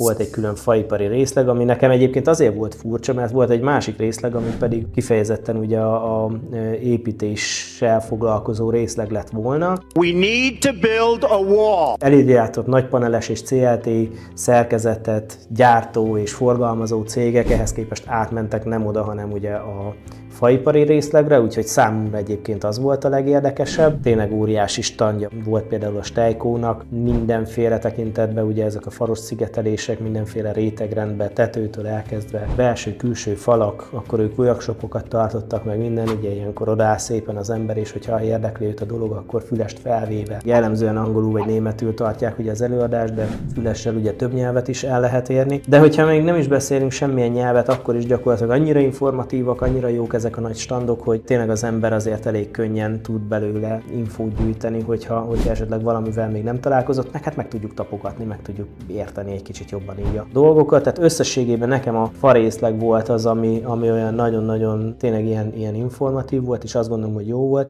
Volt egy külön faipari részleg, ami nekem egyébként azért volt furcsa, mert volt egy másik részleg, ami pedig kifejezetten ugye a építéssel foglalkozó részleg lett volna. We need to build a wall. Előgyártott nagypaneles és CLT szerkezetet gyártó és forgalmazó cégek ehhez képest átmentek nem oda, hanem ugye a faipari részlegre, úgyhogy számomra egyébként az volt a legérdekesebb. Tényleg óriási standja volt például a Steico-nak, mindenféle tekintetben, ugye ezek a faros szigetelések, mindenféle rétegrendben, tetőtől elkezdve, belső-külső falak, akkor ők workshopokat tartottak, meg minden, ugye ilyenkor odaáll szépen az ember, és hogyha érdekli őt a dolog, akkor fülest felvéve. Jellemzően angolul vagy németül tartják ugye az előadást, de fülessel ugye több nyelvet is el lehet érni. De hogyha még nem is beszélünk semmilyen nyelvet, akkor is gyakorlatilag annyira informatívak, annyira jók ezek a nagy standok, hogy tényleg az ember azért elég könnyen tud belőle infót gyűjteni, hogyha esetleg valamivel még nem találkozott, meg hát meg tudjuk tapogatni, meg tudjuk érteni egy kicsit jobban így a dolgokat. Tehát összességében nekem a farészleg volt az, ami olyan nagyon-nagyon tényleg ilyen informatív volt, és azt gondolom, hogy jó volt.